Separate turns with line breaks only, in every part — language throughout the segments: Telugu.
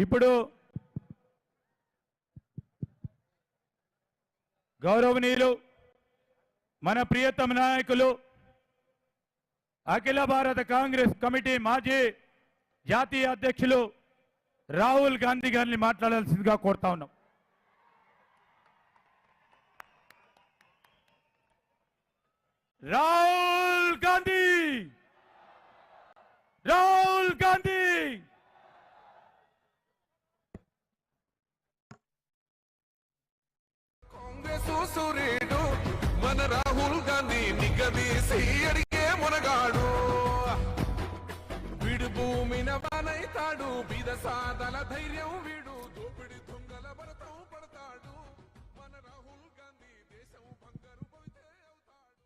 ఇప్పుడు గౌరవనీయులు మన ప్రియతమ నాయకులు అఖిల భారత కాంగ్రెస్ కమిటీ మాజీ జాతీయ అధ్యక్షులు రాహుల్ గాంధీ గారిని మాట్లాడాల్సిందిగా కోరుతా ఉన్నాం. రాహుల్ గాంధీ, రాహుల్ గాంధీ.
కాంగ్రెస్ సూర్యుడు మన రాహుల్ గాంధీ నిగదీసి అడిగే మునగాడు, వీడు భూమిన వానైతాడు, బీద సాదల ధైర్యం వీడు, దోపిడి దొంగల భరతం పడతాడు. మన రాహుల్ గాంధీ దేశం బంగారు భవితే అవుతాడు.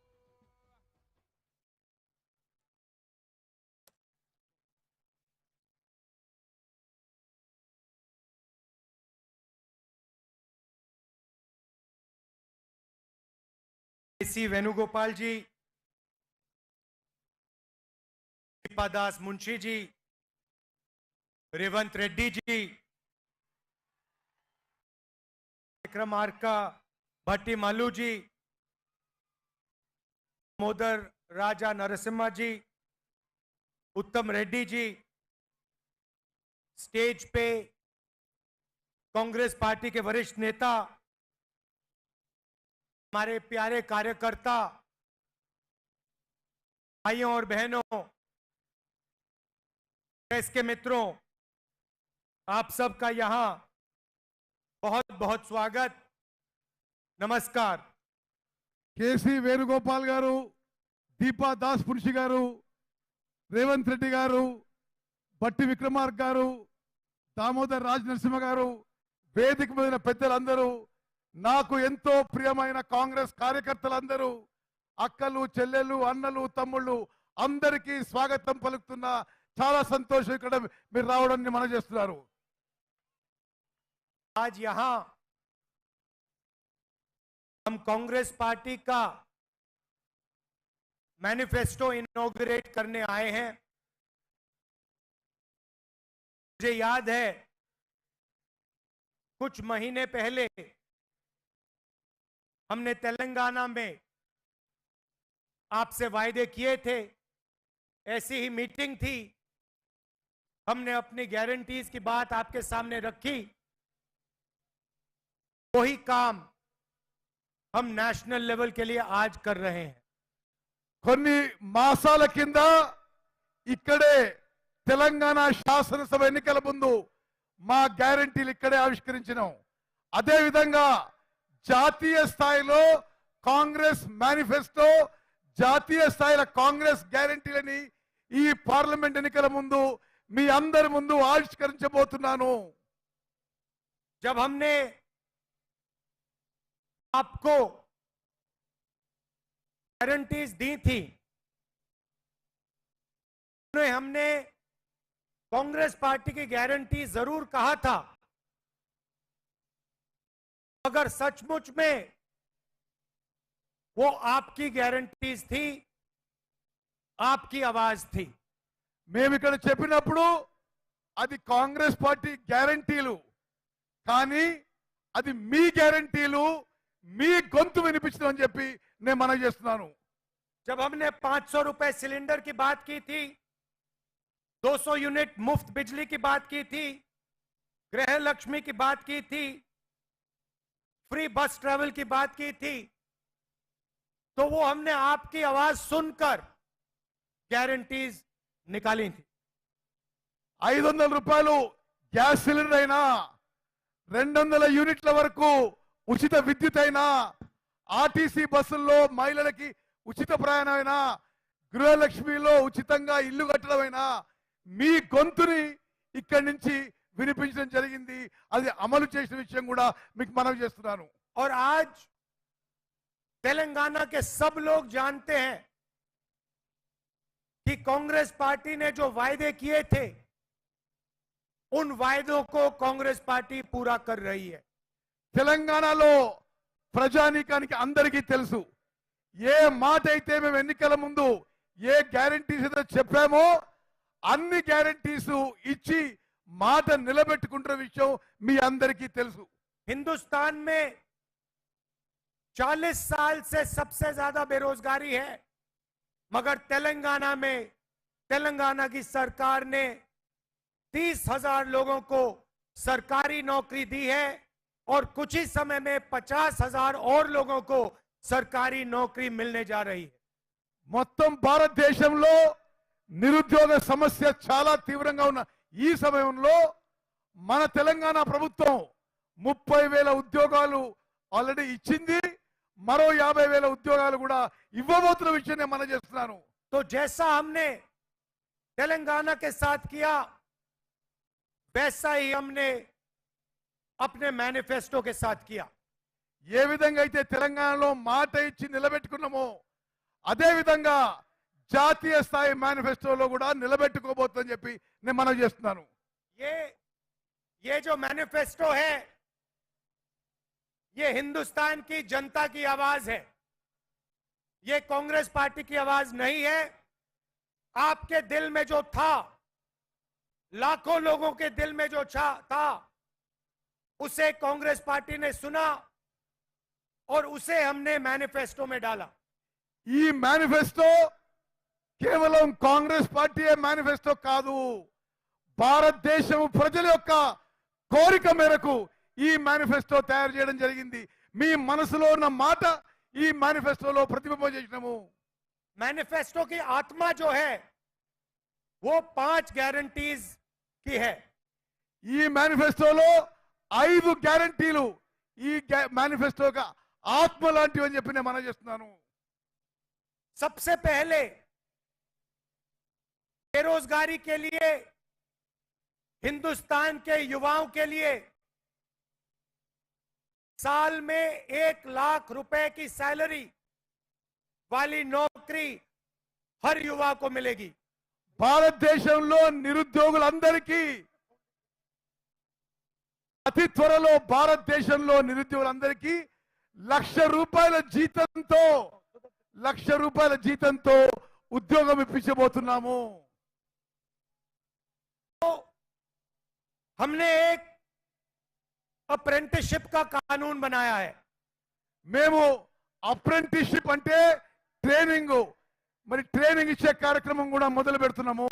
सी वेणुगोपाल जी, दीपादास मुंशी जी, रेवंत रेड्डी जी, विक्रमार्का भट्टी मल्लू जी, मोदर राजा नरसिम्हा जी, उत्तम रेड्डी जी, स्टेज पे कांग्रेस पार्टी के वरिष्ठ नेता, हमारे प्यारे कार्यकर्ता भाइयों और बहनों, प्रेस के मित्रों, आप सबका यहां बहुत बहुत स्वागत, नमस्कार.
केसी वेणुगोपाल गारू, दीपा दास मुंशी गारू, रेवंत रेड्डी गारू, भट्टी विक्रमार्क गारू, दामोदर राज नरसिंह गारू, వేదిక మీద పెద్దలందరూ, నాకు ఎంతో ప్రియమైన కాంగ్రెస్ కార్యకర్తలందరూ, అక్కలు చెల్లెలు అన్నలు తమ్ముళ్ళు అందరికీ స్వాగతం పలుకుతున్నా. చాలా సంతోషం ఇక్కడ మీరు రావడాన్ని మనం చేస్తున్నారు.
आज यहां हम कांग्रेस पार्टी का मैनिफेस्टो इनॉग्रेट करने आए हैं. मुझे याद है कुछ महीने पहले हमने तेलंगाना में आपसे वायदे किए थे, ऐसी ही मीटिंग थी, हमने अपनी गारंटीज की बात आपके सामने रखी. वही काम हम नेशनल लेवल के लिए आज कर रहे हैं.
కొన్ని మాసాల కింద ఇక్కడే తెలంగాణ శాసనసభ ఎన్నికల ముందు మా గ్యారంటీలు ఇక్కడే ఆవిష్కరించినాం. అదే విధంగా జాతీయ స్థాయిలో కాంగ్రెస్ మేనిఫెస్టో, జాతీయ స్థాయిలో కాంగ్రెస్ గ్యారంటీలని ఈ పార్లమెంట్ ఎన్నికల ముందు మీ అందరి ముందు ఆవిష్కరించబోతున్నాను.
जब हमने आपको गारंटीज दी थी, हमने कांग्रेस पार्टी की गारंटी जरूर कहा था, अगर सचमुच में वो आपकी गारंटीज थी, आपकी आवाज थी.
మేము ఇక్కడ చెప్పినప్పుడు అది కాంగ్రెస్ పార్టీ గ్యారంటీలు, కానీ అది మీ గ్యారంటీలు, మీ గొంతు వినిపించడం అని చెప్పి నేను మనవి చేస్తున్నాను.
जब हमने 500 रुपए सिलेंडर की बात की थी, 200 यूनिट मुफ्त बिजली की बात की थी, गृह लक्ष्मी की बात की थी, फ्री बस ट्रैवल की बात की थी, तो वो हमने आपकी आवाज सुनकर गारंटीज निकाली थी.
500 రూపాయలు గ్యాస్ సిలిండర్ అయినా, 200 యూనిట్ల వరకు ఉచిత విద్యుత్ అయినా, ఆర్టీసీ బస్సుల్లో మహిళలకి ఉచిత ప్రయాణం అయినా, గృహలక్ష్మిలో ఉచితంగా ఇల్లు కట్టడమైనా మీ గొంతుని ఇక్కడి నుంచి వినిపించడం జరిగింది. అది అమలు చేసిన విషయం కూడా మీకు మనవి చేస్తున్నాను.
और आज तेलंगाना के सब लोग जानते हैं कि कांग्रेस पार्टी ने जो वायदे किए थे, उन वायदों को कांग्रेस पार्टी पूरा कर रही है.
తెలంగాణలో ప్రజానీకానికి అందరికీ తెలుసు, ఏ మాట అయితే మేము ఎన్నికల ముందు ఏ గ్యారంటీస్ అయితే చెప్పామో అన్ని గ్యారంటీస్ ఇచ్చి మాట నిలబెట్టుకుంటున్న విషయం మీ అందరికీ తెలుసు.
हिंदुस्तान में 40 साल से सबसे ज्यादा बेरोजगारी है, मगर तेलंगाना में तेलंगाना की सरकार ने 30,000 लोगों को सरकारी नौकरी दी है और कुछ ही समय में 50,000 और लोगों को सरकारी नौकरी मिलने जा रही है.
మొత్తం భారతదేశంలో నిరుద్యోగ సమస్య చాలా తీవ్రంగా ఉన్న ఈ సమయంలో మన తెలంగాణ ప్రభుత్వం 30,000 ఉద్యోగాలు ఆల్రెడీ ఇచ్చింది. మరో 50,000 ఉద్యోగాలు కూడా ఇవ్వబోతున్న విషయం నేను మనం చేస్తున్నాను.
तो जैसा हमने तेलंगाना के साथ किया, वैसा ही हमने अपने मैनिफेस्टो के साथ किया.
ఏ విధంగా అయితే తెలంగాణలో మాట ఇచ్చి నిలబెట్టుకున్నామో అదే విధంగా జాతీయ స్థాయి మేనిఫెస్టోలో కూడా నిలబెట్టుకోబోతుందని చెప్పి నేను మనం చేస్తున్నాను.
ये जो मैनिफेस्टो है, ये हिंदुस्तान की जनता की आवाज है. ये कांग्रेस पार्टी की आवाज नहीं है. आपके दिल में जो था, लाखों लोगों के दिल में जो था, उसे कांग्रेस पार्टी ने सुना और उसे हमने मैनिफेस्टो में डाला.
ఈ మేనిఫెస్టో కేవలం కాంగ్రెస్ పార్టీ మేనిఫెస్టో కాదు, భారతదేశం ప్రజల యొక్క కోరిక మేరకు ఈ మేనిఫెస్టో తయారు చేయడం జరిగింది. మీ మనసులో ఉన్న మాట ఈ మేనిఫెస్టోలో ప్రతిబింబం చేసినాము.
मैनिफेस्टो की आत्मा जो है वो 5 गारंटीज की है.
ఈ మేనిఫెస్టోలో 5 గ్యారంటీలు ఈ మేనిఫెస్టోగా ఆత్మ లాంటివి అని చెప్పి నేను మనం చేస్తున్నాను.
सबसे पहले बेरोजगारी के लिए, हिंदुस्तान के युवाओं के लिए साल में 1 लाख रुपए की सैलरी वाली नौकरी हर युवा को मिलेगी.
భారతదేశంలో నిరుద్యోగులందరికీ అతి త్వరలో భారతదేశంలో నిరుద్యోగులందరికీ ₹1,00,000 జీతంతో ఉద్యోగం ఇప్పించబోతున్నాము.
तो हमने एक अप्रेंटिसशिप का कानून बनाया है.
మేము అప్రెంటిస్షిప్ అంటే ట్రైనింగ్, మరి ట్రైనింగ్ ఇచ్చే కార్యక్రమం కూడా మొదలు పెడుతున్నాము.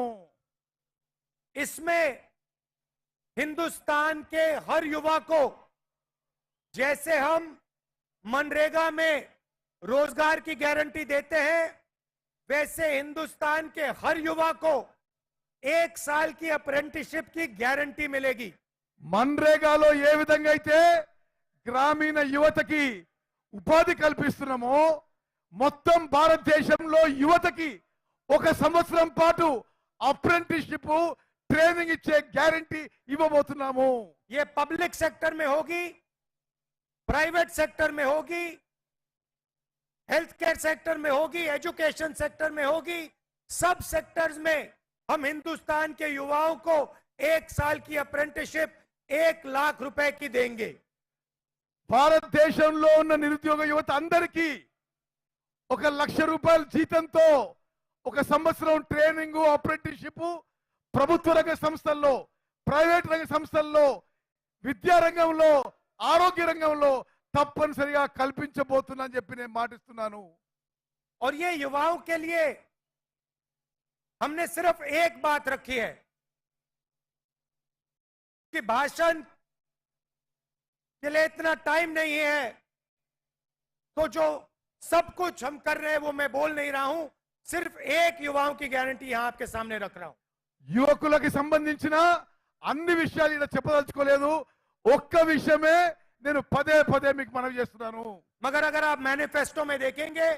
इसमें हिंदुस्तान के हर युवा को, जैसे हम मनरेगा में रोजगार की गारंटी देते हैं, वैसे हिंदुस्तान के हर युवा को 1 साल की अप्रेंटिसशिप की गारंटी मिलेगी.
మన్రేగాలో ఏ విధంగా అయితే గ్రామీణ యువతకి ఉపాధి కల్పిస్తున్నామో మొత్తం భారతదేశంలో యువతకి 1 సంవత్సరం పాటు అప్రెంటిస్షిప్ ట్రైనింగ్ ఇచ్చే గ్యారంటీ ఇవ్వబోతున్నాము.
ये पब्लिक सेक्टर में होगी, प्राइवेट सेक्टर में होगी, हेल्थ केयर सेक्टर में होगी, एजुकेशन सेक्टर में होगी. सब सेक्टर्स में हम हिंदुस्तान के युवाओं को 1 साल की अप्रेंटिसशिप 1 लाख रुपए की देंगे.
భారతదేశంలో ఉన్న నిరుద్యోగ యువత అందరికీ ₹1,00,000 జీతంతో 1 సంవత్సరం ట్రైనింగ్, అప్రెంటిస్షిప్ ప్రభుత్వ రంగ సంస్థల్లో, ప్రైవేట్ రంగ సంస్థల్లో, విద్యా రంగంలో, ఆరోగ్య రంగంలో తప్పనిసరిగా కల్పించబోతున్నానని చెప్పి నేను మాటిస్తున్నాను.
और ये युवाओं के लिए हमने सिर्फ एक बात रखी है कि भाषण के लिए इतना टाइम नहीं है, तो जो सब कुछ हम कर रहे हैं वो मैं बोल नहीं रहा हूं. सिर्फ एक युवाओं की गारंटी यहां आपके सामने रख रहा हूं.
యువకులకి సంబంధించిన అన్ని విషయాలు ఇక్కడ చెప్పదలుచుకోలేదు. ఒక్క విషయమే నేను పదే పదే మీకు మనవి చేస్తున్నాను.
मगर अगर आप मैनिफेस्टो में देखेंगे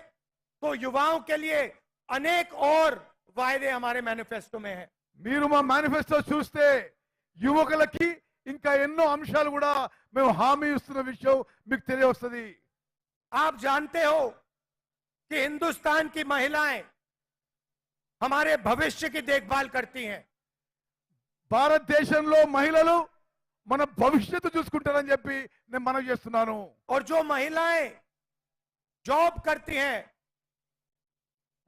तो युवाओं के लिए अनेक और वायदे हमारे मैनिफेस्टो में है.
మీరు మా మేనిఫెస్టో చూస్తే యువకులకి ఇంకా ఎన్నో అంశాలు కూడా మేము హామీ ఇస్తున్న విషయం మీకు తెలియవస్తుంది.
आप जानते हो कि हिंदुस्तान की महिलाएं हमारे भविष्य की देखभाल करती हैं.
భారతదేశంలో మహిళలు మన భవిష్యత్తు చూసుకుంటారని చెప్పి నేను మనవి చేస్తున్నాను.
और जो महिलाएं जॉब करती हैं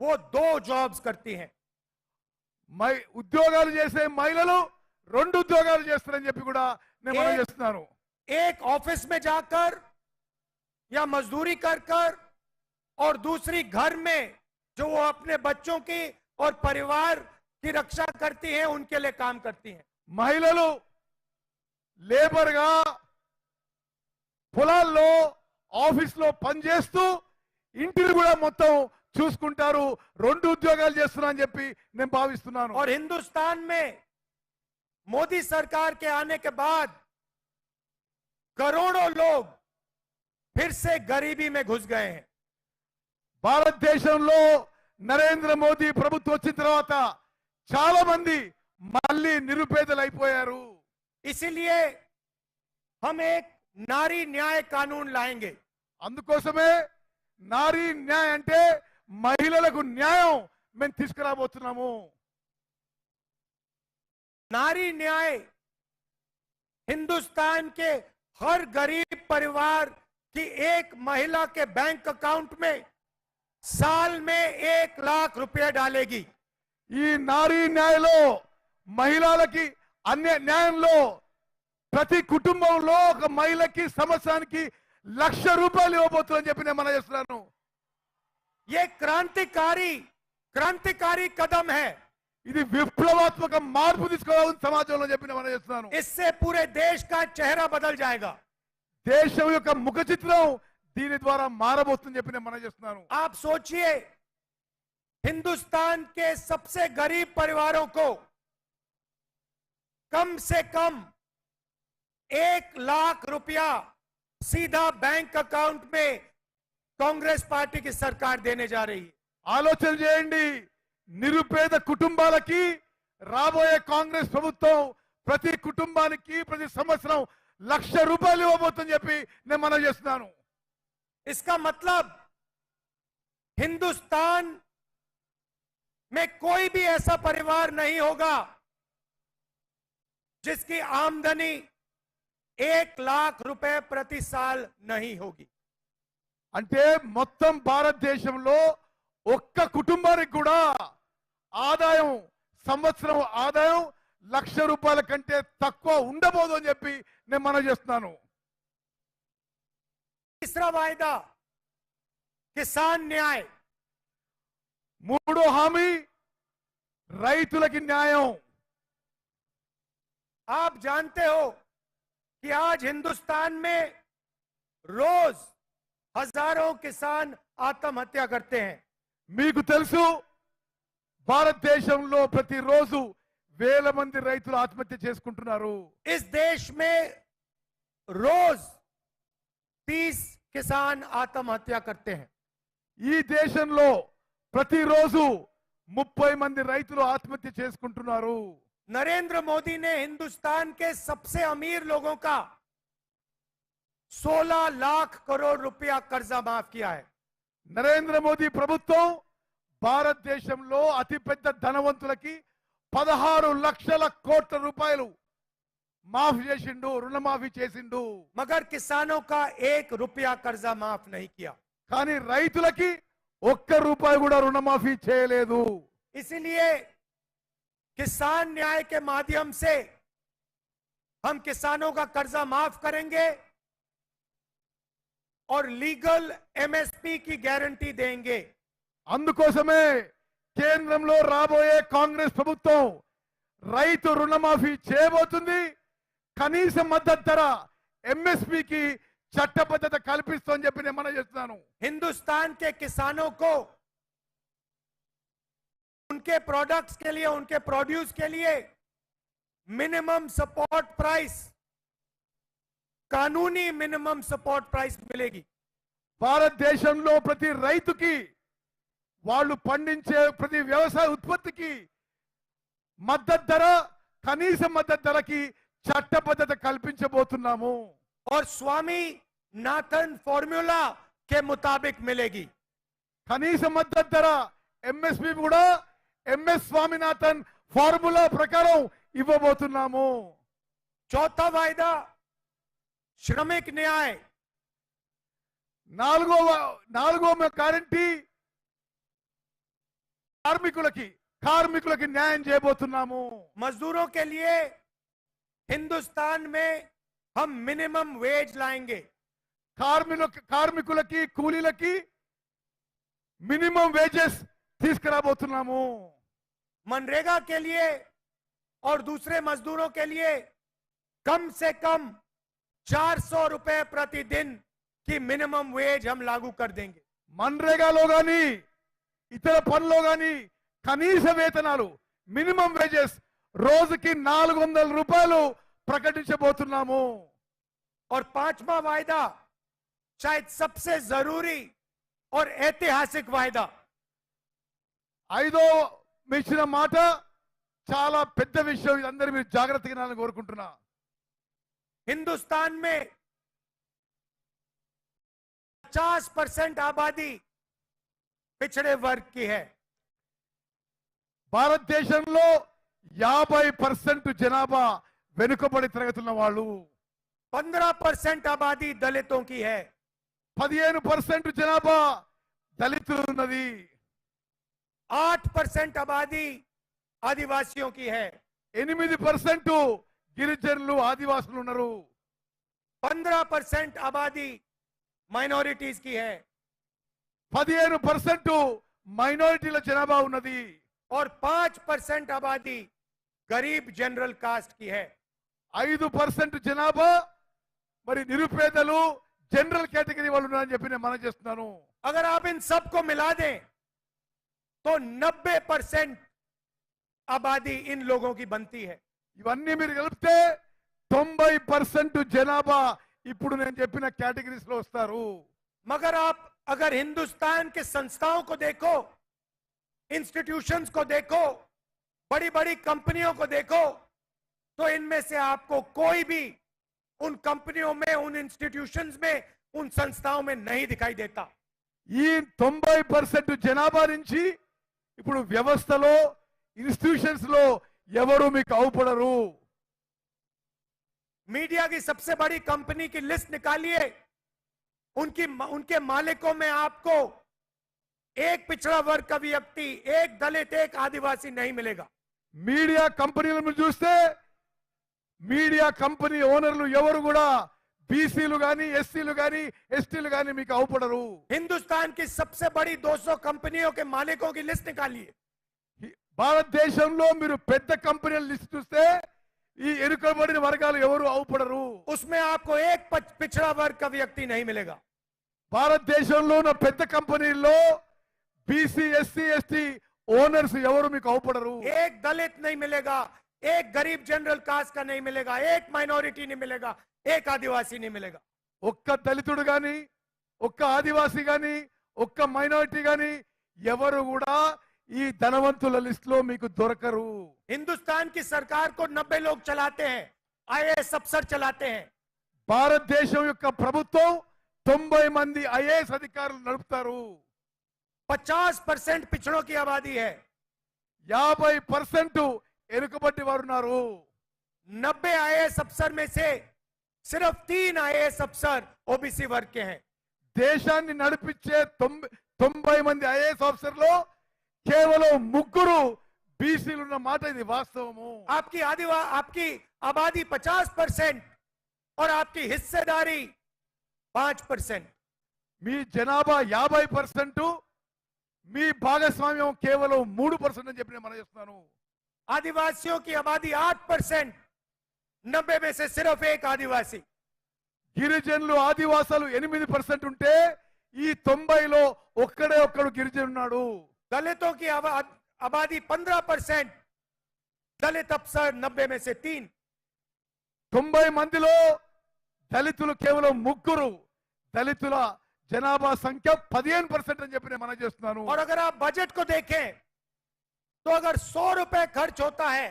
वो 2 जॉब्स करती हैं.
ఉద్యోగాలు చేసే మహిళలు రెండు ఉద్యోగాలు చేస్తారని చెప్పి కూడా నేను మనం
ఏ-
చేస్తున్నాను.
एक ऑफिस में जाकर या मजदूरी कर कर और दूसरी घर में जो वो अपने बच्चों की और परिवार की रक्षा करती हैं उनके लिए काम करती हैं।
మహిళలు లేబర్ గా పొలాల్లో ఆఫీస్ లో పనిచేస్తూ ఇంటిని కూడా మొత్తం చూసుకుంటారు. రెండు ఉద్యోగాలు చేస్తున్నా అని చెప్పి నేను భావిస్తున్నాను.
और हिंदुस्तान में मोदी सरकार के आने के बाद करोड़ों लोग फिर से गरीबी में घुस गए हैं।
భారతదేశంలో నరేంద్ర మోదీ ప్రభుత్వం వచ్చిన తర్వాత చాలా మంది మళ్ళీ నిరుపేదలు అయిపోయారు.
इसीलिए हम एक नारी न्याय कानून लाएंगे।
అందుకోసమే నారీ న్యాయ అంటే మహిళలకు న్యాయం మేము తీసుకురాబోతున్నాము.
नारी न्याय हिंदुस्तान के हर गरीब परिवार की एक महिला के बैंक अकाउंट में साल में 1 लाख रुपए डालेगी।
ఈ నారీ న్యాయలో మహిళలకి అన్య న్యాయంలో ప్రతి కుటుంబంలో ఒక మహిళకి సంవత్సరానికి ₹1,00,000 ఇవ్వబోతుందని చెప్పి నేను మనం చేస్తున్నాను.
ये क्रांतिकारी कदम है।
ఇది విప్లవాత్మక మార్పు తీసుకురావాలని సమాజంలో చెప్పి నేను మనం చేస్తున్నాను.
इससे पूरे देश का चेहरा बदल जाएगा।
దేశం యొక్క ముఖ చిత్రం దీని ద్వారా మారబోతుందని చెప్పి నేను మనం చేస్తున్నాను.
आप सोचिए, हिंदुस्तान के सबसे गरीब परिवारों को कम से कम 1 लाख रुपया सीधा बैंक अकाउंट में कांग्रेस पार्टी की सरकार देने जा रही है।
ఆలోచన చేయండి. నిరుపేద కుటుంబాలకి రాబోయే కాంగ్రెస్ ప్రభుత్వం ప్రతి కుటుంబానికి ప్రతి సంవత్సరం ₹1,00,000 ఇవ్వబోతుందని చెప్పి నేను మనం చేస్తున్నాను.
इसका मतलब हिंदुस्तान में कोई भी ऐसा परिवार नहीं होगा जिसकी आमदनी 1 लाख रुपए प्रति साल नहीं होगी।
అంటే మొత్తం భారతదేశంలో ఒక్క కుటుంబానికి కూడా ఆదాయం సంవత్సరం ఆదాయం ₹1,00,000 కంటే తక్కువ ఉండబోదు అని చెప్పి నేను మనం చేస్తున్నాను.
तीसरा वायदा किसान न्याय।
మూడో హామీ రైతులకి న్యాయం.
आप जानते हो कि आज हिंदुस्तान में रोज हजारों किसान आत्महत्या करते हैं।
మీకు తెలుసు భారతదేశంలో ప్రతిరోజు వేల మంది రైతులు ఆత్మహత్య చేసుకుంటున్నారు.
इस देश में रोज 30 किसान आत्महत्या करते हैं।
ఈ దేశంలో ప్రతిరోజు 30 మంది రైతులు ఆత్మహత్య చేసుకుంటున్నారు.
नरेंद्र मोदी ने हिंदुस्तान के सबसे अमीर लोगों का 16 लाख करोड़ रुपया कर्जा माफ किया है।
నరేంద్ర మోదీ ప్రభుత్వం భారతదేశంలో అతిపెద్ద ధనవంతులకి 16 లక్షల కోట్ల రూపాయలు మాఫీ చేసిండు, రుణమాఫీ చేసిండు.
मगर किसानों का 1 रुपया कर्जा माफ नहीं किया।
కానీ రైతులకి ₹1 కూడా రుణమాఫీ చేయలేదు.
इसलिए किसान न्याय के माध्यम से हम किसानों का कर्जा माफ करेंगे और लीगल एमएसपी की गारंटी देंगे।
అందుకోసమే కేంద్రంలో రాబోయే కాంగ్రెస్ ప్రభుత్వం రైతు రుణమాఫీ చేయబోతుంది. కనీస మద్దతు ధర ఎంఎస్పీకి చట్టబద్ధత కల్పిస్తోందని చెప్పి నేను మనం చేస్తున్నాను.
हिंदुस्तान के किसानों को उनके प्रोडक्ट्स के लिए, उनके प्रोड्यूस के लिए मिनिमम सपोर्ट प्राइस, कानूनी मिनिमम सपोर्ट प्राइस मिलेगी।
భారతదేశంలో ప్రతి రైతుకి వాళ్ళు పండించే ప్రతి వ్యవసాయ ఉత్పత్తికి మద్దతు ధర, కనీస మద్దతు ధరకి చట్టబద్ధత కల్పించబోతున్నాము.
और स्वामी नाथन फॉर्मूला के मुताबिक मिलेगी।
కనీస మద్దతు ధర ఎంఎస్పీ కూడా ఎంఎస్ స్వామినాథన్ ఫార్ములా ప్రకారం ఇవ్వబోతున్నాము.
चौथा वायदा श्रमिक न्याय।
నాలుగో గ్యారంటీ కార్మికులకి న్యాయం చేయబోతున్నాము.
मजदूरों के लिए हिंदुस्तान में हम मिनिमम वेज लाएंगे।
కార్మికులకి కూలీలకి మినిమం వేజెస్ తీసుకురాబోతున్నాము.
मनरेगा के लिए और दूसरे मजदूरों के लिए कम से कम 400 रुपए प्रतिदिन की मिनिमम वेज हम लागू कर देंगे।
మన్రేగాలో గాని ఇతర పనుల్లో గాని కనీస వేతనాలు మినిమం వేజెస్ రోజుకి 400 రూపాయలు ప్రకటించబోతున్నాము.
और पांचवा वायदा शायद सबसे जरूरी और ऐतिहासिक वायदा,
ఐదో ఇచ్చిన మాట చాలా పెద్ద విషయం. ఇది అందరూ మీరు జాగ్రత్తగా వినాలని కోరుకుంటున్నా.
हिंदुस्तान में 50% आबादी पिछड़े वर्ग की है।
భారతదేశంలో 50% జనాభా వెనుకబడి తరగతున్న వాళ్ళు,
15% आबादी दलितों की है,
15% జనాభా దళితులు ఉన్నది,
8% आबादी आदिवासियों की है,
8% గిరిజనులు ఆదివాసులు ఉన్నారు,
15% आबादी माइनॉरिटीज की है
15% మైనారిటీల జనాభా ఉన్నది,
और 5% आबादी गरीब जनरल कास्ट की है।
5% జనాభా మరి నిరుపేదలు జనరల్ కేటగిరీ వాళ్ళు ఉన్నారని చెప్పి నేను మనం చేస్తున్నాను.
अगर आप इन सबको मिला दें तो 90% आबादी इन लोगों की बनती है।
ఇవన్నీ మీరు కలిపితే 90% జనాభా ఇప్పుడు నేను చెప్పిన కేటగిరీస్ లో వస్తారు.
मगर आप अगर हिंदुस्तान के संस्थाओं को देखो, इंस्टीट्यूशंस को देखो, बड़ी बड़ी कंपनियों को देखो, तो इनमें से आपको कोई भी उन कंपनियों में, उन इंस्टीट्यूशंस में, उन संस्थाओं में नहीं दिखाई देता।
ఈ 90% జనాభా నుంచి ఇప్పుడు వ్యవస్థలో ఇన్స్టిట్యూషన్స్ లో ఎవరు మీకు అవుపడరు.
मीडिया की सबसे बड़ी कंपनी की लिस्ट निकालिए, उनके मालिकों में आपको एक पिछड़ा वर्ग का व्यक्ति, एक दलित, एक आदिवासी नहीं मिलेगा।
మీడియా కంపెనీలను చూస్తే మీడియా కంపెనీ ఓనర్లు ఎవరు కూడా బీసీలు గాని, ఎస్సీలు గాని, ఎస్టీలు గాని మీకు అవుపడరు.
हिंदुस्तान की सबसे बड़ी 200 कंपनियों के मालिकों की लिस्ट निकालिए,
భారతదేశంలో మీరు పెద్ద కంపెనీల లిస్ట్ చూస్తే ఈ ఎరుకబడిన వర్గాలు ఎవరు అవుపడరు.
उसमें आपको एक पिछड़ा वर्ग का व्यक्ति नहीं मिलेगा।
భారతదేశంలో ఉన్న పెద్ద కంపెనీల్లో బీసీ, ఎస్సీ, ఎస్టీ ఓనర్స్ ఎవరు మీకు అవుపడరు.
एक दलित नहीं मिलेगा, एक गरीब जनरल कास्ट का नहीं मिलेगा, एक माइनॉरिटी नहीं मिलेगा, एक आदिवासी नहीं मिलेगा।
ఒక్క దళితుడు గాని, ఒక్క ఆదివాసి గాని, ఒక్క మైనారిటీ గాని ఎవరు కూడా ఈ ధనవంతుల లిస్ట్ లో మీకు దొరకరు.
हिंदुस्तान की सरकार को 90 लोग चलाते हैं, आईएएस अफसर चलाते हैं।
భారతదేశం యొక్క ప్రభుత్వం 90 మంది ఐఏఎస్ అధికారులు నడుపుతారు.
50% पिछड़ों की आबादी है,
50% ఎనుకబడి వారు ఉన్నారు.
90 आईएएस अफसर में से सिर्फ 3 आईएएस अफसर ओबीसी वर्ग के हैं।
దేశాన్ని నడిపించే 90 మంది ఐఏఎస్ ఆఫీసర్లో కేవలం 3 బీసీలు ఉన్న మాట ఇది వాస్తవము.
आपकी आबादी 50% और आपकी हिस्सेदारी 5%।
మీ జనాభా 50%, మీ భాగస్వామ్యం కేవలం 3% అని చెప్పి నేను మనం చేస్తున్నాను.
आदिवासियों की आबादी 8%, 90 में से सिर्फ एक आदिवासी।
గిరిజనులు ఆదివాసాలు 8% ఉంటే ఈ 90లో ఒక్కడే ఒక్కడు గిరిజను ఉన్నాడు.
दलितों की आबादी 15%, दलित अफसर 90 में से 3।
90 మందిలో దళితులు కేవలం 3, దళితుల జనాభా సంఖ్య 15% అని చెప్పి నేను మనం చేస్తున్నాను.
और अगर आप बजट को देखें तो अगर 100 रुपए खर्च होता है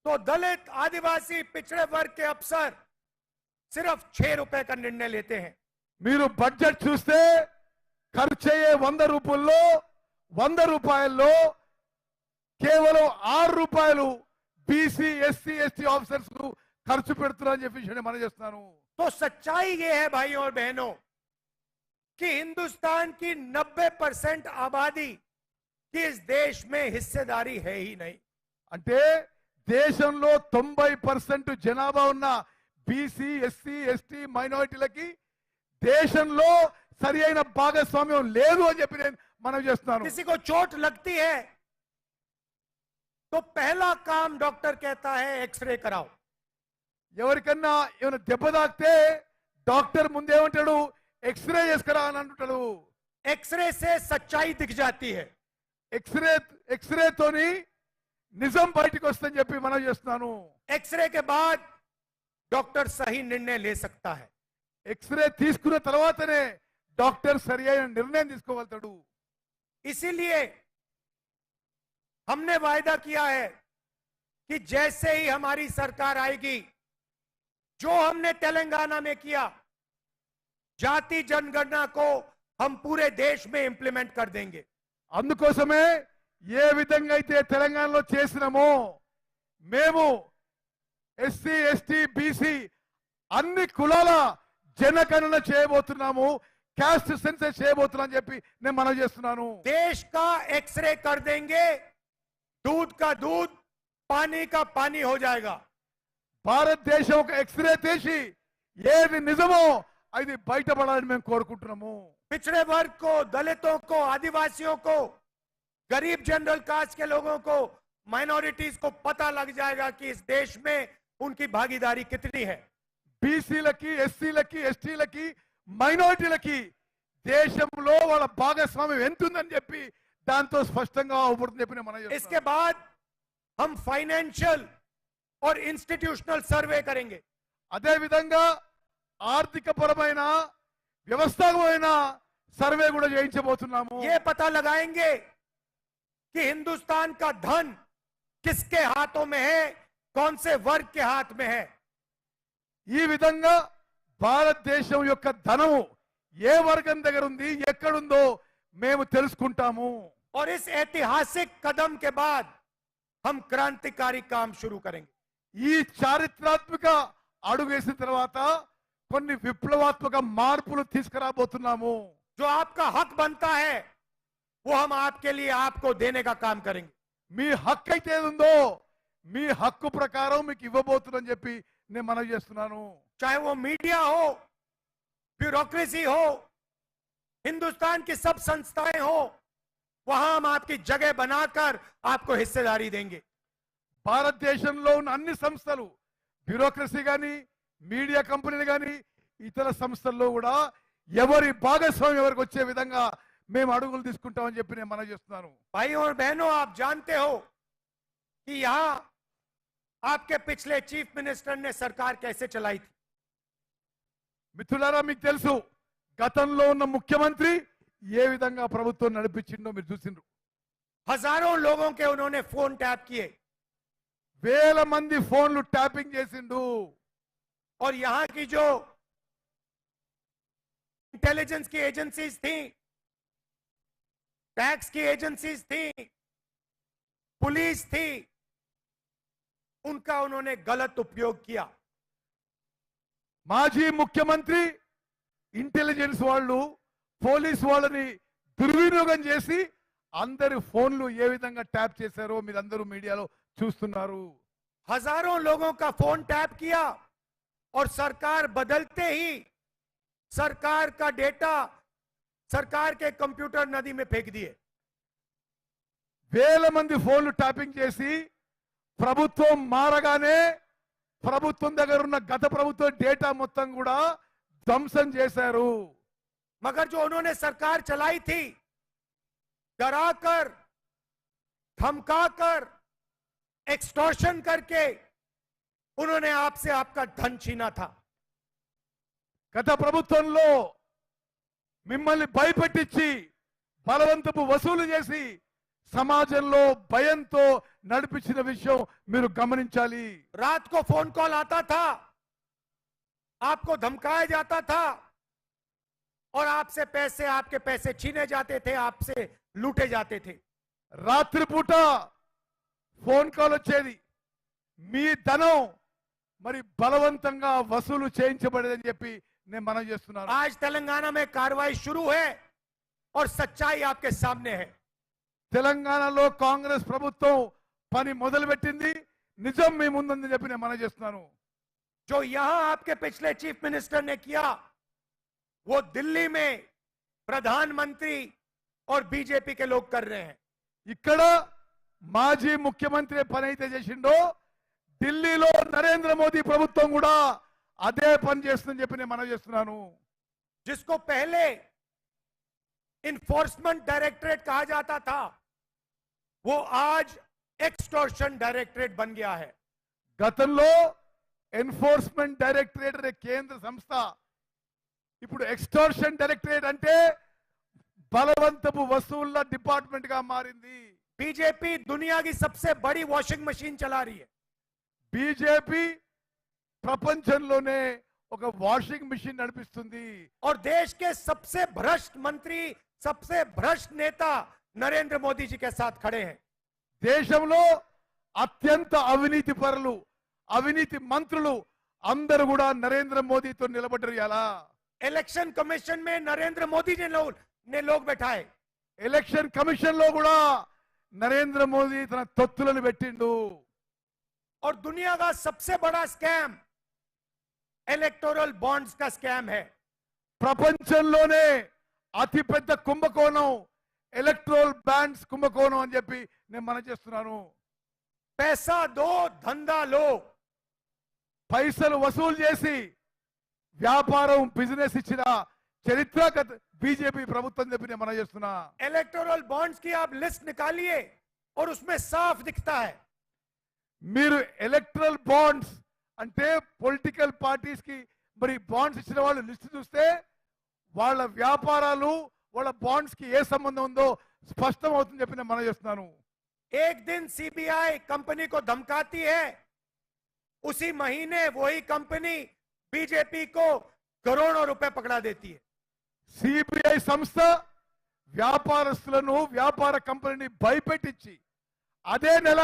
तो दलित, आदिवासी, पिछड़े वर्ग के अफसर सिर्फ 6 रुपए का निर्णय लेते हैं।
మీరు బడ్జెట్ చూస్తే ఖర్చు అయ్యే 100 రూపాయల్లో కేవలం 6 రూపాయలు బీసీ, ఎస్సీ, ఎస్టీ ఆఫీసర్స్ ఖర్చు పెడుతున్నారని చెప్పి నేను మనం చేస్తున్నాను.
तो सच्चाई ये है भाइयों और बहनों कि हिंदुस्तान की 90% आबादी की इस देश में हिस्सेदारी है ही नहीं।
అంటే దేశంలో 90% జనాభా ఉన్న బీసీ ఎస్సీ ఎస్టీ మైనారిటీలకి దేశంలో సరి అయిన భాగస్వామ్యం లేదు అని చెప్పి నేను మనవి చేస్తున్నాను.
किसी को चोट लगती है तो पहला काम डॉक्टर कहता है एक्सरे कराओ.
ఎవరికన్నా ఏమైనా దెబ్బ తాకితే డాక్టర్ ముందేమంటాడు, ఎక్స్రే చేసుకురా అని అంటుంటాడు.
एक्सरे से सच्चाई दिख जाती है.
ఎక్స్రేతోని నిజం బయటికి వస్తుందని చెప్పి మనం చేస్తున్నాను.
एक्सरे के बाद डॉक्टर सही निर्णय ले सकता है.
ఎక్స్రే తీసుకున్న తర్వాతనే డాక్టర్ సరి అయిన నిర్ణయం తీసుకోగలుగుతాడు.
इसीलिए हमने वायदा किया है कि जैसे ही हमारी सरकार आएगी, जो हमने तेलंगाना में किया, जाति जनगणना को हम पूरे देश में इंप्लीमेंट कर देंगे.
అందుకోసమే ఏ విధంగా అయితే తెలంగాణలో చేసినామో మేము ఎస్సీ ఎస్టీ బీసీ అన్ని కులాల జనగణన చేయబోతున్నాము, క్యాస్ట్ సెన్సస్ చేయబోతున్నాం అని చెప్పి నేను మనవి చేస్తున్నాను.
देश का एक्सरे कर देंगे, दूध का दूध, पानी का पानी हो जाएगा.
భారతదేశం ఒక ఎక్స్రే తీసి ఏది నిజమో అది బయటపడాలని మేము కోరుకుంటున్నాము.
पिछड़े वर्ग को, दलितों को, आदिवासियों को, गरीब जनरल कास्ट के लोगों को, माइनॉरिटीज को पता लग जाएगा कि इस देश में उनकी भागीदारी कितनी है.
బీసీలకి ఎస్సీలకి ఎస్టీలకి మైనారిటీలకి దేశంలో వాళ్ళ భాగస్వామ్యం ఎంత ఉందని చెప్పి దాంతో స్పష్టంగా అవుపడుతుంది చెప్పి నేను మనవి
इसके
చేస్తున్నాను.
बाद हम फाइनेंशियल और इंस्टीट्यूशनल सर्वे करेंगे.
అదే విధంగా ఆర్థిక పరమైన వ్యవస్థాపకమైన సర్వే కూడా చేయించబోతున్నాము.
ये पता लगाएंगे कि हिंदुस्तान का धन किसके हाथों में है, कौन से वर्ग के हाथ में है.
ఈ విధంగా భారతదేశం యొక్క ధనము ఏ వర్గం దగ్గర ఉంది, ఎక్కడుందో మేము తెలుసుకుంటాము.
और इस ऐतिहासिक कदम के बाद हम क्रांतिकारी काम शुरू करेंगे.
ఈ చారిత్రాత్మక అడుగు వేసిన తర్వాత కొన్ని విప్లవాత్మక మార్పులు తీసుకురాబోతున్నాము.
जो आपका हक बनता है वो हम आपके लिए आपको देने का काम करेंगे.
మీ హక్కు అయితే ఏది ఉందో మీ హక్కు ప్రకారం మీకు ఇవ్వబోతుందని చెప్పి నేను మనవి చేస్తున్నాను.
चाहे वो मीडिया हो, ब्यूरोक्रेसी हो, हिंदुस्तान की सब संस्थाएं हो, वहां हम आपकी जगह बनाकर आपको हिस्सेदारी देंगे.
భారతదేశంలో ఉన్న అన్ని సంస్థలు, బ్యూరోక్రసీ కానీ మీడియా కంపెనీలు కానీ ఇతర సంస్థల్లో కూడా ఎవరి భాగస్వామ్యం ఎవరికి వచ్చే విధంగా మేము అడుగులు తీసుకుంటామని చెప్పి నేను మనవి చేస్తున్నాను.
भाइयों और बहनों, आप जानते हो कि यहां आपके पिछले चीफ मिनिस्टर ने सरकार कैसे चलाई थी.
మిత్రులారా, మీకు తెలుసు గతంలో ఉన్న ముఖ్యమంత్రి ఏ విధంగా ప్రభుత్వం నడిపించిందో మీరు చూసిండ్రు.
हजारों लोगों के उन्होंने फोन टैप किए
వేల మంది ఫోన్లు ట్యాపింగ్ చేసిండు.
और यहां की जो इंटेलिजेंस की एजेंसीज थी, टैक्स की एजेंसीज थी, पुलिस थी, उनका उन्होंने गलत उपयोग किया.
మాజీ ముఖ్యమంత్రి ఇంటెలిజెన్స్ వాళ్ళు పోలీస్ వాళ్ళని దుర్వినియోగం చేసి అందరి ఫోన్లు ఏ విధంగా ట్యాప్ చేశారో మీరందరూ మీడియాలో చూస్తున్నారు.
हजारों लोगों का फोन टैप किया और सरकार बदलते ही सरकार का डेटा सरकार के कंप्यूटर नदी में फेंक दिए.
వేల మంది ఫోన్లు ట్యాపింగ్ చేసి ప్రభుత్వం మారగానే ప్రభుత్వం దగ్గర ఉన్న గత ప్రభుత్వ డేటా మొత్తం కూడా ధ్వంసం చేశారు.
मगर जो उन्होंने सरकार चलाई थी, डराकर, धमकाकर, एक्सटॉर्शन करके उन्होंने आपसे आपका धन छीना था.
గత ప్రభుత్వంలో మిమ్మల్ని భయపెట్టించి బలవంతపు వసూలు చేసి సమాజంలో భయంతో నడిపించిన విషయం మీరు గమనించాలి.
रात को फोन कॉल आता था, आपको धमकाया जाता था और आपके पैसे छीने जाते थे, आपसे लूटे जाते थे.
రాత్రిపూట ఫోన్ కాల్ వచ్చేది, మీ ధనం మరి బలవంతంగా వసూలు చేయించబడేదని చెప్పి నేను మనవి చేస్తున్నాను.
आज तेलंगाना में कार्रवाई शुरू है और सच्चाई आपके सामने है.
తెలంగాణలో కాంగ్రెస్ ప్రభుత్వం పని మొదలుపెట్టింది, నిజం మీ ముందని చెప్పి నేను మనం చేస్తున్నాను.
जो यहां आपके पिछले चीफ मिनिस्टर ने किया वो दिल्ली में प्रधानमंत्री और बीजेपी के लोग कर रहे हैं.
ఇక్కడ మాజీ ముఖ్యమంత్రి పని అయితే చేసిండో ఢిల్లీలో నరేంద్ర మోదీ ప్రభుత్వం కూడా అదే పని చేస్తుందని చెప్పి నేను మనం చేస్తున్నాను.
जिसको पहले इन्फोर्समेंट डायरेक्टरेट कहा जाता था वो आज एक्सटॉर्शन डायरेक्टरेट बन गया है.
గతంలో ఎన్ఫోర్స్మెంట్ డైరెక్టరేట్ అనే కేంద్ర సంస్థ ఇప్పుడు ఎక్స్టోర్షన్ డైరెక్టరేట్ అంటే బలవంతపు వసూళ్ల డిపార్ట్మెంట్ గా మారింది.
बीजेपी दुनिया की सबसे बड़ी वॉशिंग मशीन चला रही है.
బీజేపీ ప్రపంచంలోనే ఒక వాషింగ్ మిషన్ నడిపిస్తుంది.
और देश के सबसे भ्रष्ट मंत्री सबसे भ्रष्ट नेता नरेंद्र मोदी जी के साथ खड़े हैं.
దేశంలో అత్యంత అవినీతి పరులు అవినీతి మంత్రులు అందరూ కూడా నరేంద్ర మోదీతో నిలబడ్డారు. ఎలా
इलेक्शन कमीशन में नरेंद्र मोदी ने लोग बैठाए.
ఎలక్షన్ కమిషన్ లో కూడా నరేంద్ర మోదీ తన తొత్తులను పెట్టిండు.
और दुनिया का सबसे बड़ा स्कैम इलेक्टोरल बॉन्ड्स का स्कैम है.
ప్రపంచంలోనే అతిపెద్ద కుంభకోణం ఎలక్ట్రోల్ బాండ్స్ కుంభకోణం అని చెప్పి నేను మనం చేస్తున్నాను.
पैसा दो धंधा लो.
పైసలు వసూలు చేసి వ్యాపారం బిజినెస్ ఇచ్చిన చరిత్ర బీజేపీ ప్రభుత్వం చెప్పి నేను మనం చేస్తున్నా.
इलेक्टोरल बॉन्ड्स की आप लिस्ट निकालिए और उसमें साफ दिखता है.
మీరు ఎలక్ట్రల్ బాండ్స్ అంటే పొలిటికల్ పార్టీస్ కి మరి బాండ్స్ ఇచ్చిన వాళ్ళు లిస్ట్ చూస్తే వాళ్ళ వ్యాపారాలు వాళ్ళ బాండ్స్ కి ఏ సంబంధం ఉందో స్పష్టం అవుతుంది చెప్పి నేను మనం చేస్తున్నాను.
एक दिन सीबीआई कंपनी को धमकाती है, उसी महीने वही कंपनी बीजेपी को करोड़ों रुपए पकड़ा देती है.
సిబిఐ సంస్థ వ్యాపారస్తులను వ్యాపార కంపెనీని భయపెట్టించి అదే నెల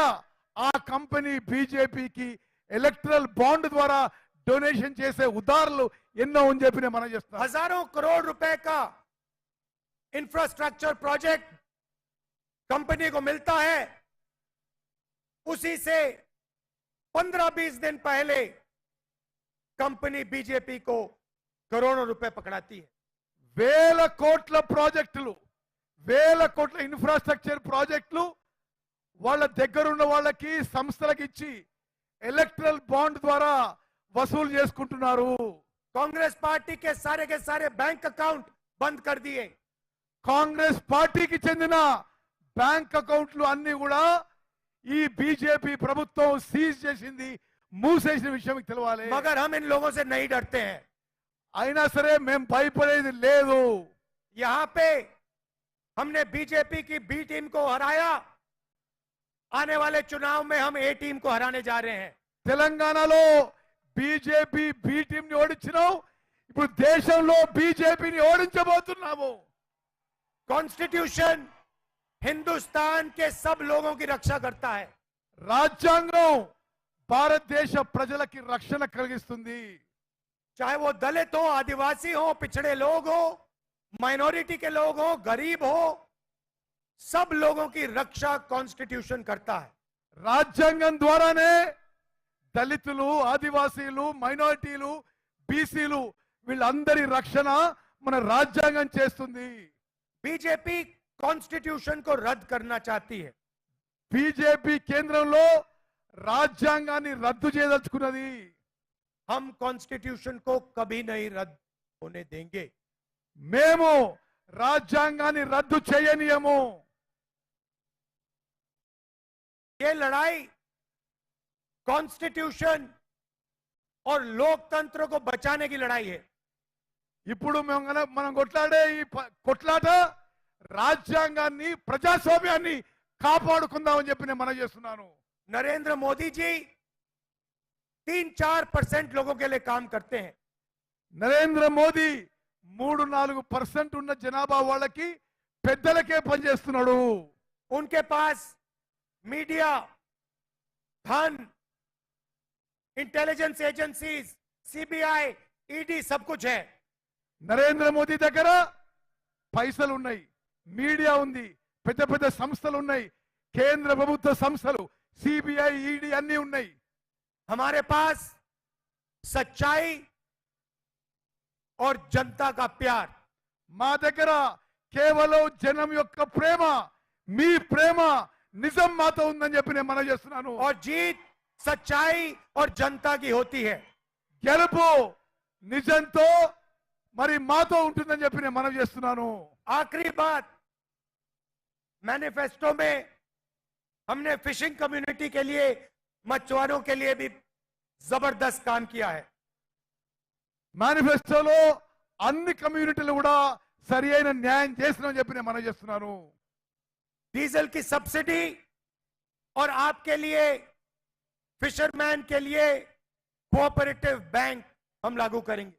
ఆ కంపెనీ బీజేపీకి ఎలక్ట్రల్ బాండ్ ద్వారా డొనేషన్ చేసే ఉదాహరణలు ఎన్నో అని చెప్పి నేను మనం చేస్తున్నాను.
हजारों करोड़ रुपए का इंफ्रास्ट्रक्चर प्रोजेक्ट कंपनी को मिलता है, उसी से 15-20 दिन पहले कंपनी बीजेपी को करोड़ों रुपए पकड़ाती है.
వేల కోట్ల ప్రాజెక్టులు వేల కోట్ల ఇన్ఫ్రాస్ట్రక్చర్ ప్రాజెక్టులు వాళ్ళ దగ్గరున్న వాళ్ళకి సంస్థలకు ఇచ్చి ఎలక్ట్రల్ బాండ్ ద్వారా వసూలు చేసుకుంటున్నారు.
कांग्रेस पार्टी के सारे बैंक अकाउंट बंद कर दिए.
కాంగ్రెస్ పార్టీకి చెందిన బ్యాంక్ అకౌంట్లు అన్ని కూడా ఈ బీజేపీ ప్రభుత్వం సీజ్ చేసింది, మూసేసిన విషయం మీకు తెలవాలి.
मगर हम इन लोगों से नहीं डरते हैं.
అయినా సరే మేము భయపడేది లేదు.
यहां पे हमने बीजेपी की बी टीम को हराया, आने वाले चुनाव में हम ए टीम को हराने जा रहे हैं.
తెలంగాణలో బీజేపీ బి టీం ని ఓడించినాం, ఇప్పుడు దేశంలో బీజేపీని ఓడించబోతున్నాము.
कॉन्स्टिट्यूशन हिंदुस्तान के सब लोगों की रक्षा करता है.
రాజ్యాంగం భారతదేశ ప్రజలకి రక్షణ కలిగిస్తుంది.
चाहे वो दलित हो, आदिवासी हो, पिछड़े लोग हो, माइनॉरिटी के लोग हो, गरीब हो, सब लोगों की रक्षा कॉन्स्टिट्यूशन करता है.
రాజ్యాంగం ద్వారానే దళితులు ఆదివాసీలు మైనారిటీలు బీసీలు వీళ్ళందరి రక్షణ మన రాజ్యాంగం చేస్తుంది.
बीजेपी कॉन्स्टिट्यूशन को रद्द करना चाहती है.
బీజేపీ కేంద్రంలో రాజ్యాంగాన్ని రద్దు చేయదలుచుకున్నది.
हम कॉन्स्टिट्यूशन को कभी नहीं रद्द होने देंगे.
మేము రాజ్యాంగాన్ని రద్దు చేయనీయము.
ये लड़ाई कॉन्स्टिट्यूशन और लोकतंत्र को बचाने की लड़ाई है.
ఇప్పుడు మనం కొట్లాడే ఈ కొట్లాట రాజ్యాంగాన్ని ప్రజాస్వామ్యాన్ని కాపాడుకుందామని చెప్పి నేను మనం చేస్తున్నాను.
नरेंद्र मोदी जी 3-4% लोगों के लिए काम करते हैं.
నరేంద్ర మోదీ 3-4% ఉన్న జనాభా వాళ్ళకి పెద్దలకే పనిచేస్తున్నాడు.
उनके पास मीडिया, धन, इंटेलिजेंस एजेंसीज, सीबीआई, ईडी सब कुछ है.
నరేంద్ర మోదీ దగ్గర పైసలు ఉన్నాయి, మీడియా ఉంది, పెద్ద పెద్ద సంస్థలు ఉన్నాయి, కేంద్ర ప్రభుత్వ సంస్థలు సిబిఐ, ఈడీ అన్ని ఉన్నాయి.
हमारे पास सच्चाई और जनता का प्यार,
మా దగ్గర కేవలం జనం యొక్క ప్రేమ, మీ ప్రేమ నిజం మాతో ఉందని చెప్పి నేను మనవి చేస్తున్నాను.
और जीत सच्चाई और जनता की होती है.
గెలుపు నిజంతో మరి మాతో ఉంటుందని చెప్పి నేను మనవి చేస్తున్నాను.
आखिरी बात, मैनिफेस्टो में हमने फिशिंग कम्युनिटी के लिए, मछुआरों के लिए भी जबरदस्त काम किया है.
మేనిఫెస్టోలో అన్ని కమ్యూనిటీలు కూడా సరి అయిన న్యాయం చేస్తున్నామని చెప్పి నేను మనవి చేస్తున్నాను.
डीजल की सब्सिडी और आपके लिए, फिशरमैन के लिए कोऑपरेटिव बैंक हम लागू करेंगे.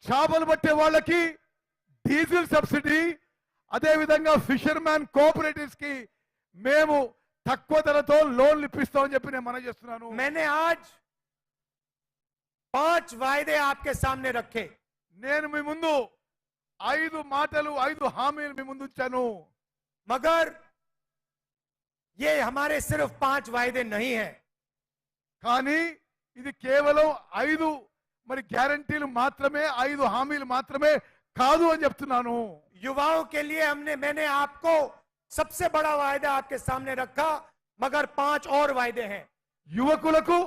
చేపలు పట్టే వాళ్ళకి డీజిల్ సబ్సిడీ, అదే విధంగా ఫిషర్మ్యాన్ కోఆపరేటివ్స్ కి మేము తక్కువ ధరతో లోన్లు ఇప్పిస్తామని చెప్పి నేను మనవి చేస్తున్నాను.
मैंने आज 5 वायदे आपके सामने रखे.
నేను మీ ముందు 5 మాటలు, 5 హామీలు మీ ముందు ఉంచాను.
मगर ये हमारे सिर्फ 5 वायदे नहीं है.
కానీ ఇది కేవలం 5 మరి గ్యారంటీలు మాత్రమే, 5 హామీలు మాత్రమే కాదు అని చెప్తున్నాను.
युवाओं के लिए मैंने आपको सबसे बड़ा वायदा आपके सामने रखा, मगर 5 और वायदे हैं.
యువకులకు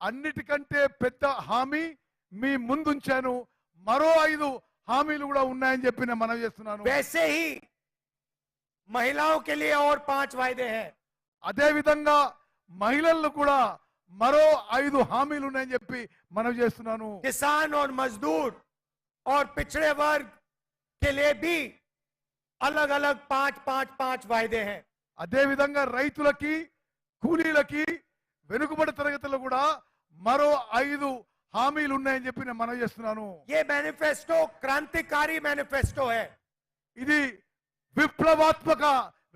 అన్నిటికంటే పెద్ద హామీ మీ ముందుంచాను. మరో 5 హామీలు కూడా ఉన్నాయని చెప్పి నేను మనవి చేస్తున్నాను.
वैसे ही महिलाओं के लिए और 5 वायदे हैं.
అదే విధంగా మహిళలు కూడా మరో 5 హామీలు ఉన్నాయని చెప్పి మనవి చేస్తున్నాను.
किसान और मजदूर और पिछड़े वर्ग के लिए भी अलग अलग 5 वायदे हैं.
అదే విధంగా రైతులకి, కూలీలకి, వెనుకబడి తరగతులు కూడా మరో 5 హామీలు ఉన్నాయని చెప్పి నేను మనవి చేస్తున్నాను.
ये मैनिफेस्टो क्रांतिकारी मैनिफेस्टो है.
ఇది విప్లవాత్మక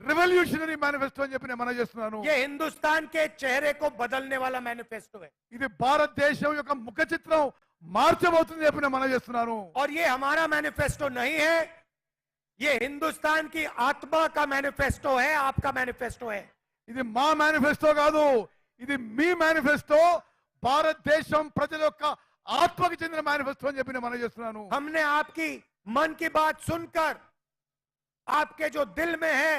రెవల్యూషనరీ మేనిఫెస్టో అని చెప్పి నేను మనవి చేస్తున్నాను.
ये हिंदुस्तान के चेहरे को बदलने वाला मैनिफेस्टो है.
ఇది భారతదేశం యొక్క ముఖ చిత్రం మార్చబోతుంది చెప్పి నేను మనవి చేస్తున్నాను.
और ये हमारा मैनिफेस्टो नहीं है, ये हिंदुस्तान की आत्मा का मैनिफेस्टो है, आपका मैनिफेस्टो है.
ఇది మా మేనిఫెస్టో కాదు, ఇది మీ మేనిఫెస్టో, భారతదేశం ప్రజల యొక్క ఆత్మకి చెందిన మేనిఫెస్టో అని చెప్పి నేను మనవి చేస్తున్నాను.
हमने आपकी मन की बात सुनकर, आपके जो दिल में है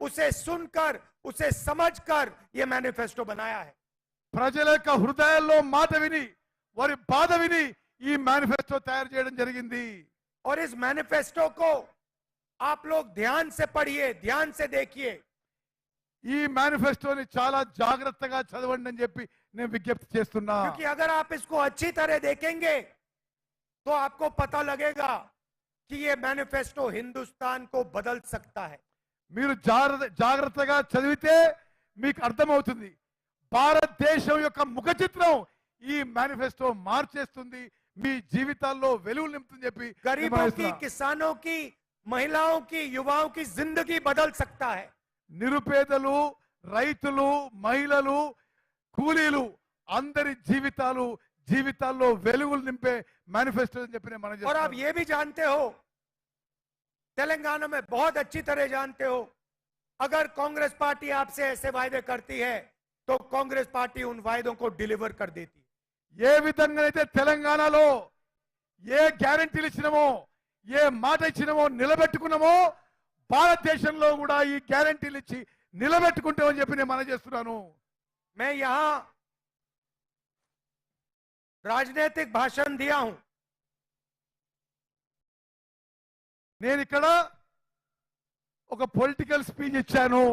उसे सुनकर, उसे समझकर ये मैनिफेस्टो बनाया है.
ప్రజల యొక్క హృదయాల్లో మాట విని, వారి బాధ విని ఈ మేనిఫెస్టో తయారు చేయడం జరిగింది.
और इस मैनिफेस्टो को आप लोग ध्यान से पढ़िए, ध्यान से देखिए.
ఈ మేనిఫెస్టోని చాలా జాగ్రత్తగా చదవండి అని చెప్పి నేను విజ్ఞప్తి చేస్తున్నా.
क्योंकि अगर आप इसको अच्छी तरह देखेंगे तो आपको पता लगेगा कि ये मैनिफेस्टो हिंदुस्तान को बदल सकता है.
మీరు జాగ్రత్తగా చదివితే మీకు అర్థమవుతుంది, భారతదేశం యొక్క ముఖ చిత్రం ఈ మేనిఫెస్టో మార్చేస్తుంది, మీ జీవితాల్లో వెలుగులు నింపుతుంది చెప్పి
गरीबों की, किसानों की, महिलाओं की, युवाओं की जिंदगी बदल सकता है.
నిరుపేదలు, రైతులు, మహిళలు, కూలీలు అందరి జీవితాల్లో వెలుగులు నింపే మేనిఫెస్టో అని చెప్పి నేను మనవి
और आप
చేస్తున్నాను.
ये भी जानते हो, तेलंगाना में बहुत अच्छी तरह जानते हो, अगर कांग्रेस पार्टी आपसे ऐसे वायदे करती है तो कांग्रेस पार्टी उन वायदों को डिलीवर कर देती है.
ఏ విధంగానైతే తెలంగాణలో ఏ గ్యారంటీలు ఇచ్చినామో, ఏ మాట ఇచ్చినామో నిలబెట్టుకున్నామో, భారతదేశంలో కూడా ఈ గ్యారంటీలు ఇచ్చి నిలబెట్టుకుంటామని చెప్పి నేను మనవి చేస్తున్నాను.
मैं यहां राजनीतिक भाषण दिया हूं,
నేను ఇక్కడ ఒక పొలిటికల్ స్పీచ్ ఇచ్చాను.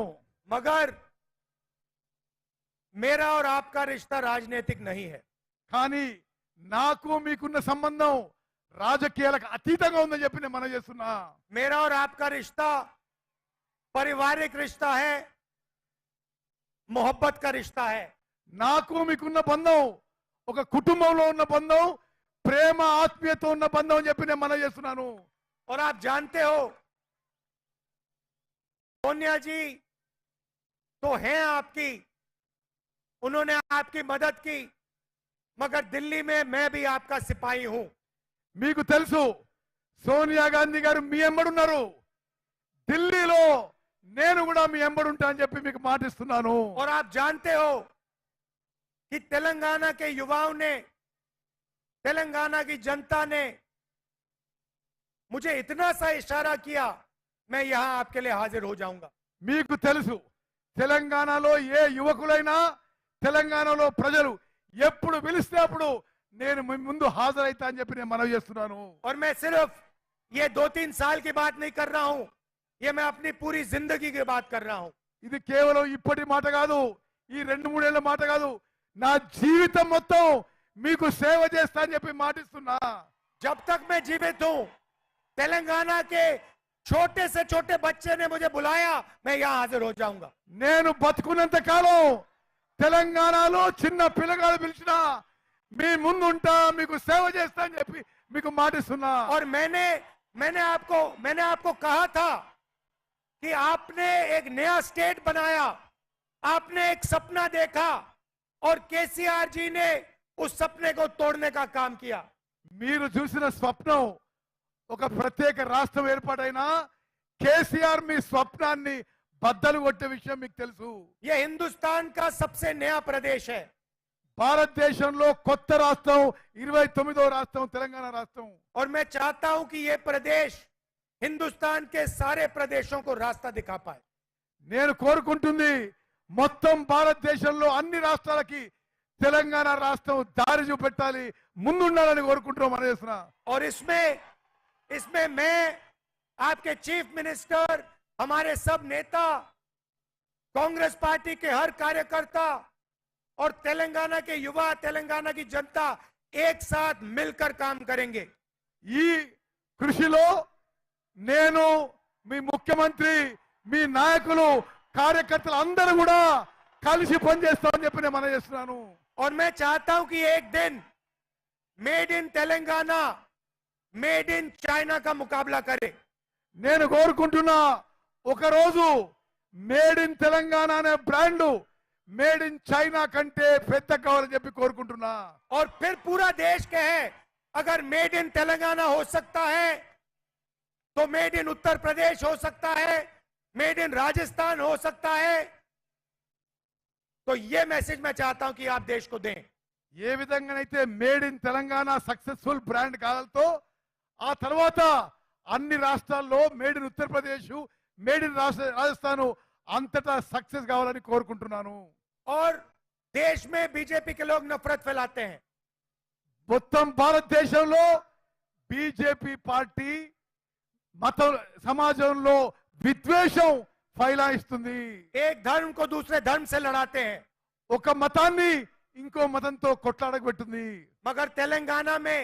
मगर मेरा और आपका रिश्ता राजनीतिक नहीं है.
కానీ నాకు మీకున్న సంబంధం రాజకీయాలకు అతీతంగా ఉందని చెప్పి నేను మనవి చేస్తున్నా.
मेरा और आपका रिश्ता पारिवारिक रिश्ता है, मोहब्बत का रिश्ता है.
నాకు మీకున్న బంధం ఒక కుటుంబంలో ఉన్న బంధం, ప్రేమ ఆత్మీయత ఉన్న బంధం అని చెప్పి నేను మనవి చేస్తున్నాను.
और आप जानते हो, सोनिया जी तो हैं आपकी, उन्होंने आपकी मदद की, मगर दिल्ली में मैं भी आपका सिपाही हूं.
మీకు తెలుసు, సోనియా గాంధీ గారు మీ ఎమ్మడున్నారు. ఢిల్లీలో నేను కూడా మీ ఎంబడి ఉంటా అని చెప్పి మీకు మాటిస్తున్నాను.
और आप जानते हो कि तेलंगाना के युवाओं ने, तेलंगाना की जनता ने मुझे इतना सा इशारा किया, मैं यहां आपके लिए हाजिर हो जाऊंगा.
మీకు తెలుసు తెలంగాణలో ఏ యువకులైనా తెలంగాణలో ప్రజలు ఎప్పుడు పిలిస్తే అప్పుడు నేను మీ ముందు హాజరైతా అని చెప్పి నేను మనవి చేస్తున్నాను.
और मैं सिर्फ ये 2-3 साल की बात नहीं कर रहा हूं, ये मैं अपनी पूरी जिंदगी की बात कर रहा हूं.
ఇది కేవలం ఇప్పటి మాట కాదు, ఈ 2-3 ఏళ్ల మాట కాదు, నా జీవితం మొత్తం మీకు సేవ చేస్తా అని చెప్పి మాటిస్తున్నా.
जब तक मैं जीवित हूं, तेलंगाना के छोटे से छोटे बच्चे ने मुझे बुलाया, मैं यहां हाजिर हो जाऊंगा.
నేను బతుకున్నంత కాలం తెలంగాణలో చిన్న పిల్లగాడు పిలిచినా మీ ముందు ఉంటా, మీకు సేవ చేస్తా అని చెప్పి మీకు మాటిస్తున్నా.
और मैंने आपको कहा था कि आपने एक नया स्टेट बनाया, आपने एक सपना देखा और केसीआर जी ने उस सपने को तोड़ने का काम किया.
మీరు చూసిన స్వప్నం ఒక ప్రత్యేక రాష్ట్రం ఏర్పాటైనా కేసీఆర్ మీ స్వప్నాన్ని బద్దలు కొట్టే విషయం మీకు తెలుసు.
ये हिंदुस्तान का सबसे नया प्रदेश है.
భారతదేశంలో కొత్త రాష్ట్రం 29వ రాష్ట్రం తెలంగాణ రాష్ట్రం.
और मैं चाहता हूं कि ये प्रदेश हिंदुस्तान के सारे प्रदेशों को रास्ता दिखा पाए.
నేను కోరుకుంటుంది మొత్తం భారతదేశంలో అన్ని రాష్ట్రాలకి తెలంగాణ రాష్ట్రం దారి చూపెట్టాలి, ముందుండాలని కోరుకుంటున్నాం మన చేస్తున్నా.
और इसमें मैं, आपके चीफ मिनिस्टर, हमारे सब नेता, कांग्रेस पार्टी के हर कार्यकर्ता और तेलंगाना के युवा, तेलंगाना की जनता एक साथ मिलकर काम करेंगे.
ఈ కృషిలో నేను, మీ ముఖ్యమంత్రి, మీ నాయకులు, కార్యకర్తలు అందరూ కూడా కలిసి పనిచేస్తామని చెప్పి నేను మనం చేస్తున్నాను.
और मैं चाहता हूं कि एक दिन made in Telangana, made in China का मुकाबला करे.
నేను కోరుకుంటున్నా ఒకరోజు మేడ్ ఇన్ తెలంగాణ అనే బ్రాండ్ మేడ్ ఇన్ చైనా కంటే పెద్ద కావాలని చెప్పి కోరుకుంటున్నా.
और फिर पूरा देश कहे, अगर मेड इन तेलंगाना हो सकता है तो मेड इन उत्तर प्रदेश हो सकता है, मेड इन राजस्थान हो सकता है. तो ये मैसेज मैं चाहता हूं कि आप देश को दें.
ఏ విధంగానైతే made in Telangana successful brand కావాలతో ఆ తర్వాత అన్ని రాష్ట్రాల్లో made in Uttar Pradesh, made in Rajasthan అంతటా సక్సెస్ కావాలని కోరుకుంటున్నాను.
और देश में बीजेपी के लोग नफरत फैलाते हैं.
మొత్తం భారతదేశంలో బీజేపీ పార్టీ మత సమాజంలో విద్వేషం ఫైలాయిస్తుంది.
एक धर्म को दूसरे धर्म से लड़ाते हैं.
ఒక మతాన్ని ఇంకో మతంతో కొట్లాడబెట్టింది.
मगर तेलंगाना में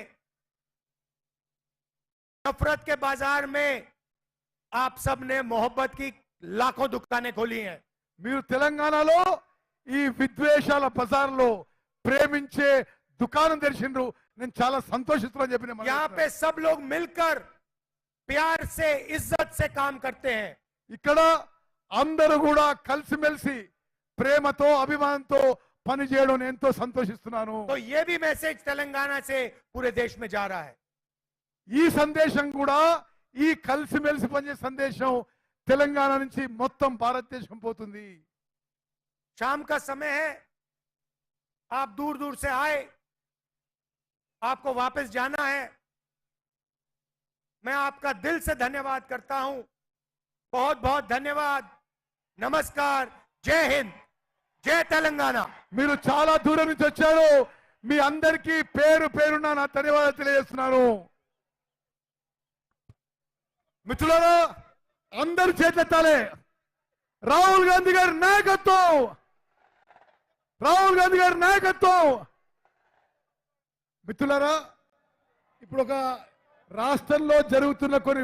नफरत के बाजार में आप सब ने मोहब्बत की लाखों दुकानें खोली हैं.
మీరు తెలంగాణలో ఈ విద్వేషాల బజార్లో ప్రేమించే దుకాణం తెరిచిండ్రు. నేను చాలా సంతోషిస్తున్నాను చెప్పిన
यहाँ पे सब लोग मिलकर प्यार से, इज्जत से काम करते हैं.
ఇక్కడ అందరూ కూడా కలిసిమెలిసి ప్రేమతో అభిమానంతో పని చేయడం నేను ఎంతో సంతోషిస్తున్నాను.
तो ये भी मैसेज तेलंगाना से पूरे देश में जा रहा है.
ఈ సందేశం కూడా, ఈ కలిసిమెలిసి పనిచేసే సందేశం తెలంగాణ నుంచి మొత్తం భారతదేశం పోతుంది.
शाम का समय है, आप दूर दूर से आए, आपको वापस जाना है. मैं आपका दिल से धन्यवाद करता हूं. बहुत बहुत धन्यवाद. नमस्कार. जय हिंद, जय तेलंगाना.
మీరు చాలా దూరం నుంచి వచ్చారు. మీ అందరికీ పేరు పేరున నా ధన్యవాదాలు తెలియజేస్తున్నాను. మిత్రులారా, అందరూ చేతులెత్తాలి. రాహుల్ గాంధీ గారి నాయకత్వం, రాహుల్ గాంధీ గారి నాయకత్వం. మిత్రులారా, ఇప్పుడు ఒక రాష్ట్రంలో జరుగుతున్న కొన్ని